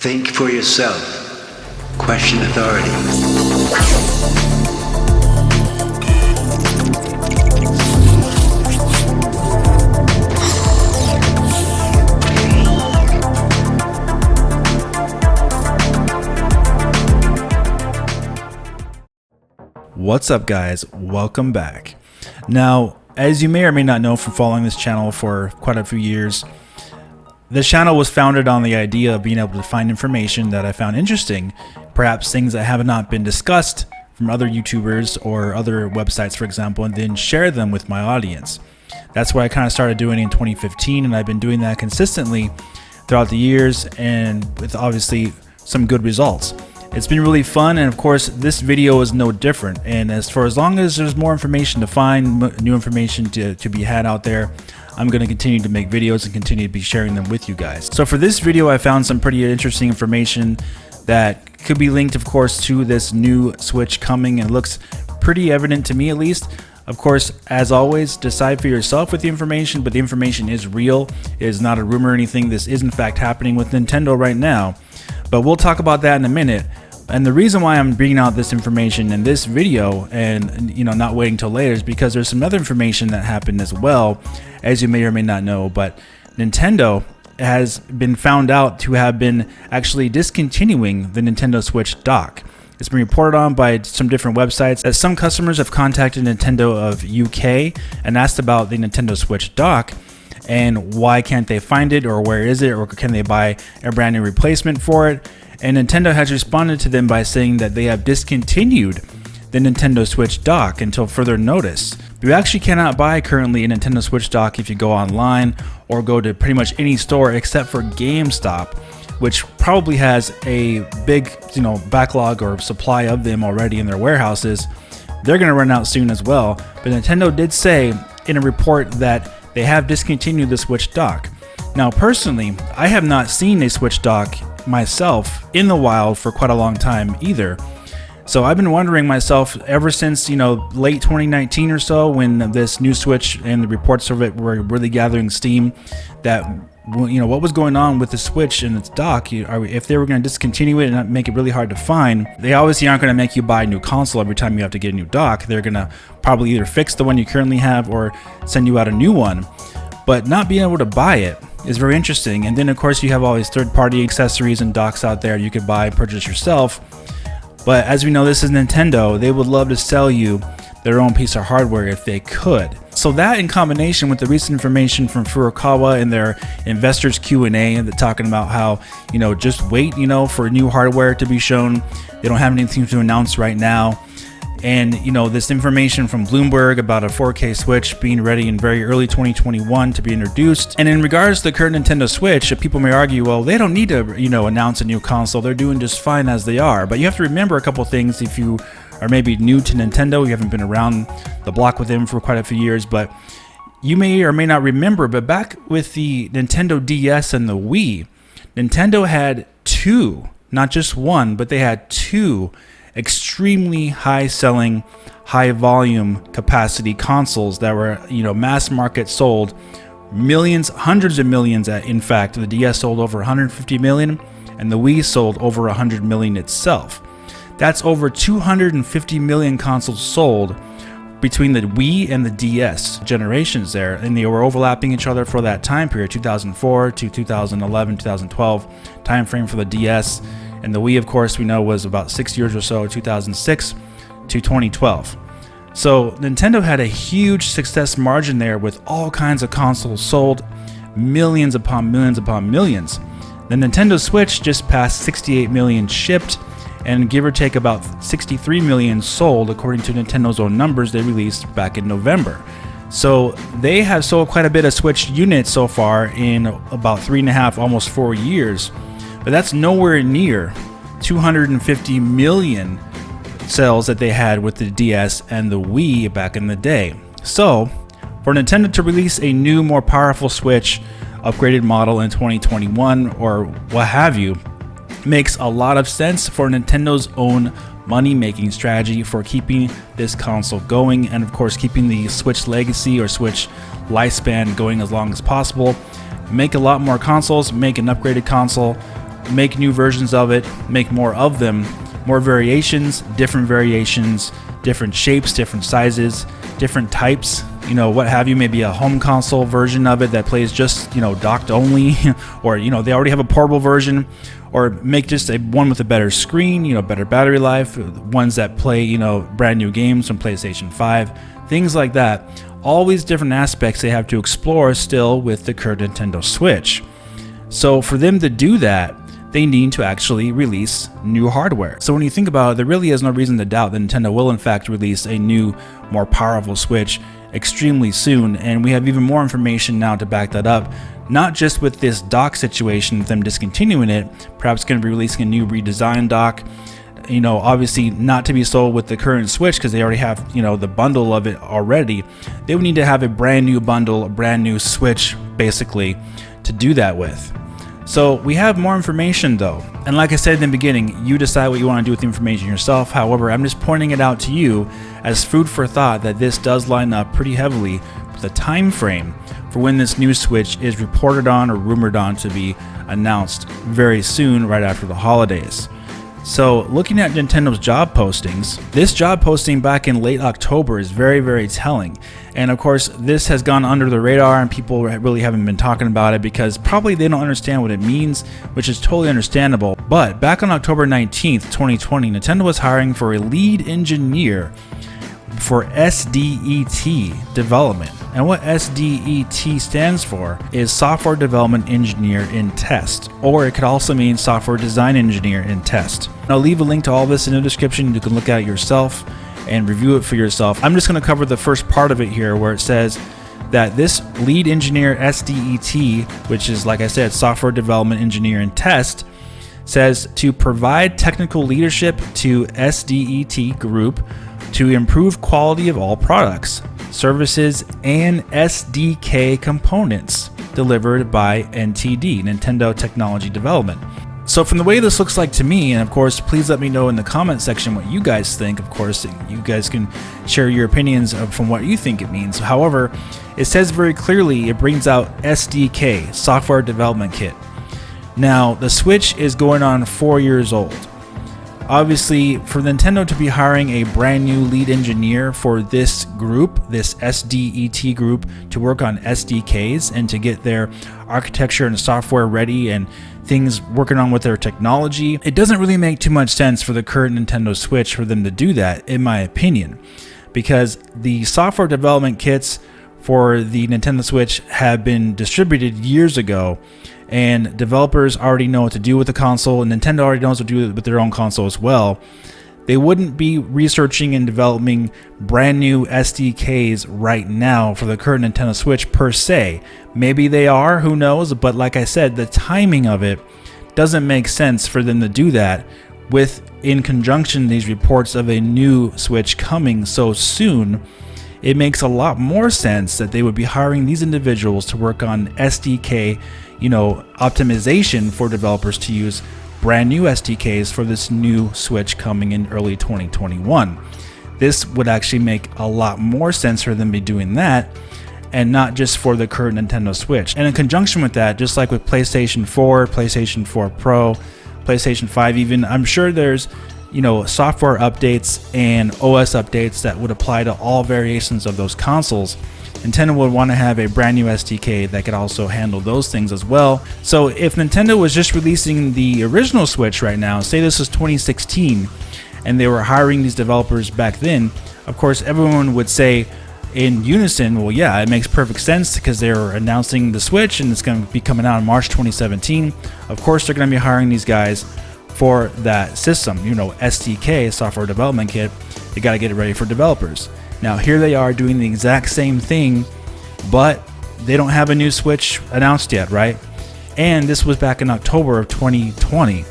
Think for yourself. Question authority. What's up, guys? Welcome back. Now, as you may or may not know from following this channel for quite a few years, this channel was founded on the idea of being able to find information that I found interesting, perhaps things that have not been discussed from other YouTubers or other websites, for example, and then share them with my audience. That's what I kind of started doing in 2015, and I've been doing that consistently throughout the years, and with obviously some good results. It's been really fun, and of course this video is no different. And as long as there's more information to find, new information to be had out there, I'm going to continue to make videos and continue to be sharing them with you guys. So for this video, I found some pretty interesting information that could be linked, of course, to this new Switch coming, and it looks pretty evident to me, at least. Of course, as always, decide for yourself with the information, but the information is real. It is not a rumor or anything. This is in fact happening with Nintendo right now, but we'll talk about that in a minute. And the reason why I'm bringing out this information in this video and not waiting till later is because there's some other information that happened as well, as you may or may not know. But Nintendo has been found out to have been actually discontinuing the Nintendo Switch dock. It's been reported on by some different websites that some customers have contacted Nintendo of UK and asked about the Nintendo Switch dock and why can't they find it, or where is it, or can they buy a brand new replacement for it. And Nintendo has responded to them by saying that they have discontinued the Nintendo Switch dock until further notice. You actually cannot buy currently a Nintendo Switch dock if you go online or go to pretty much any store except for GameStop, which probably has a big backlog or supply of them already in their warehouses. They're going to run out soon as well. But Nintendo did say in a report that they have discontinued the Switch dock. Now, personally, I have not seen a Switch dock myself in the wild for quite a long time either. So I've been wondering myself ever since late 2019 or so, when this new Switch and the reports of it were really gathering steam, that what was going on with the Switch and its dock. If they were going to discontinue it and make it really hard to find, they obviously aren't going to make you buy a new console every time you have to get a new dock. They're going to probably either fix the one you currently have or send you out a new one. But not being able to buy it is very interesting. And then of course you have all these third-party accessories and docks out there you could buy and purchase yourself. But as we know, this is Nintendo. They would love to sell you their own piece of hardware if they could. So that, in combination with the recent information from Furukawa in their investors Q&A, and talking about how just wait for new hardware to be shown. They don't have anything to announce right now. And this information from Bloomberg about a 4K Switch being ready in very early 2021 to be introduced. And in regards to the current Nintendo Switch, people may argue, well, they don't need to announce a new console. They're doing just fine as they are. But you have to remember a couple things if you are maybe new to Nintendo. You haven't been around the block with them for quite a few years, but you may or may not remember, but back with the Nintendo DS and the Wii, Nintendo had two, not just one, but they had two extremely high selling, high volume capacity consoles that were mass market sold millions, hundreds of millions. In fact, the DS sold over 150 million and the Wii sold over 100 million itself. That's over 250 million consoles sold between the Wii and the DS generations there, and they were overlapping each other for that time period, 2004 to 2011, 2012 time frame for the DS. And the Wii, of course, we know was about 6 years or so, 2006 to 2012. So Nintendo had a huge success margin there with all kinds of consoles sold, millions upon millions upon millions. The Nintendo Switch just passed 68 million shipped, and give or take about 63 million sold, according to Nintendo's own numbers they released back in November. So they have sold quite a bit of Switch units so far in about 3.5, almost 4 years. But that's nowhere near 250 million sales that they had with the DS and the Wii back in the day. So for Nintendo to release a new, more powerful Switch upgraded model in 2021 or what have you makes a lot of sense for Nintendo's own money-making strategy for keeping this console going, and of course keeping the Switch legacy or Switch lifespan going as long as possible. Make a lot more consoles, make an upgraded console, make new versions of it, make more of them, more variations, different shapes, different sizes, different types, what have you, maybe a home console version of it that plays just, docked only, or, they already have a portable version, or make just one with a better screen, better battery life, ones that play, brand new games from PlayStation 5, things like that. All these different aspects they have to explore still with the current Nintendo Switch. So for them to do that, they need to actually release new hardware. So when you think about it, there really is no reason to doubt that Nintendo will in fact release a new, more powerful Switch extremely soon, and we have even more information now to back that up. Not just with this dock situation, with them discontinuing it, perhaps going to be releasing a new redesigned dock. Obviously not to be sold with the current Switch because they already have, the bundle of it already. They would need to have a brand new bundle, a brand new Switch, basically, to do that with. So we have more information though. And like I said in the beginning, you decide what you want to do with the information yourself. However, I'm just pointing it out to you as food for thought that this does line up pretty heavily with the time frame for when this new Switch is reported on or rumored on to be announced very soon, right after the holidays. So looking at Nintendo's job postings, this job posting back in late October is very, very telling. And of course, this has gone under the radar and people really haven't been talking about it because probably they don't understand what it means, which is totally understandable. But back on October 19th, 2020, Nintendo was hiring for a lead engineer for SDET development. And what SDET stands for is Software Development Engineer in Test, or it could also mean Software Design Engineer in Test. I'll leave a link to all this in the description. You can look at it yourself and review it for yourself. I'm just going to cover the first part of it here where it says that this lead engineer SDET, which is, like I said, Software Development Engineer in Test, says to provide technical leadership to SDET group to improve quality of all products, services, and SDK components delivered by NTD, Nintendo Technology Development. So from the way this looks like to me, and of course, please let me know in the comment section what you guys think. Of course, you guys can share your opinions from what you think it means. However, it says very clearly it brings out SDK, Software Development Kit. Now, the Switch is going on 4 years old. Obviously, for Nintendo to be hiring a brand new lead engineer for this group, this SDET group, to work on SDKs and to get their architecture and software ready and things working on with their technology, it doesn't really make too much sense for the current Nintendo Switch for them to do that, in my opinion, because the software development kits for the Nintendo Switch have been distributed years ago, and developers already know what to do with the console, and Nintendo already knows what to do with their own console as well. They wouldn't be researching and developing brand new SDKs right now for the current Nintendo Switch per se. Maybe they are, who knows, but like I said, the timing of it doesn't make sense for them to do that with, in conjunction, these reports of a new Switch coming so soon. It makes a lot more sense that they would be hiring these individuals to work on SDK, optimization for developers to use brand new SDKs for this new Switch coming in early 2021. This would actually make a lot more sense for them to be doing that, and not just for the current Nintendo Switch. And in conjunction with that, just like with PlayStation 4, PlayStation 4 Pro, PlayStation 5 even, I'm sure there's software updates and OS updates that would apply to all variations of those consoles. Nintendo would want to have a brand new SDK that could also handle those things as well. So if Nintendo was just releasing the original Switch right now, say this was 2016, and they were hiring these developers back then, of course everyone would say in unison, well, yeah, it makes perfect sense because they're announcing the Switch and it's going to be coming out in March 2017. Of course they're going to be hiring these guys for that system, SDK, Software Development Kit. They got to get it ready for developers. Now here they are doing the exact same thing, but they don't have a new Switch announced yet, right? And this was back in October of 2020.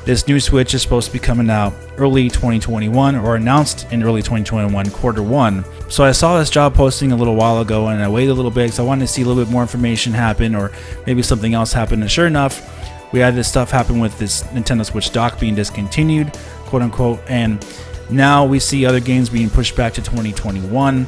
This new Switch is supposed to be coming out early 2021, or announced in early 2021, quarter one. So I saw this job posting a little while ago and I waited a little bit because I wanted to see a little bit more information happen, or maybe something else happen. And sure enough, we had this stuff happen with this Nintendo Switch dock being discontinued, quote unquote, and now we see other games being pushed back to 2021.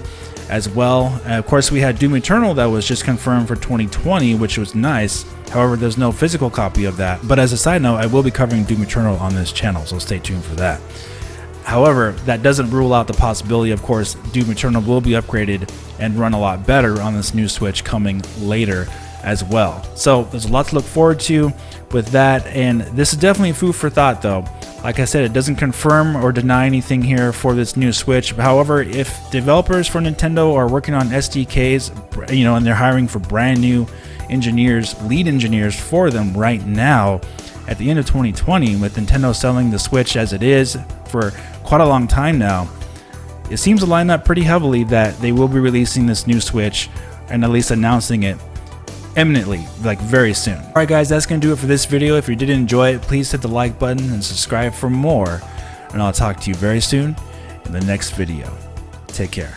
as well. Of course, we had Doom Eternal that was just confirmed for 2020, which was nice. However, there's no physical copy of that. But as a side note, I will be covering Doom Eternal on this channel, so stay tuned for that. However, that doesn't rule out the possibility, of course, Doom Eternal will be upgraded and run a lot better on this new Switch coming later as well. So there's a lot to look forward to with that, and this is definitely food for thought though. Like I said, it doesn't confirm or deny anything here for this new Switch. However, if developers for Nintendo are working on SDKs, and they're hiring for brand new engineers, lead engineers for them right now at the end of 2020, with Nintendo selling the Switch as it is for quite a long time now, it seems to line up pretty heavily that they will be releasing this new Switch and at least announcing it imminently, like very soon. Alright guys, that's gonna do it for this video. If you did enjoy it, please hit the like button and subscribe for more, and I'll talk to you very soon in the next video. Take care.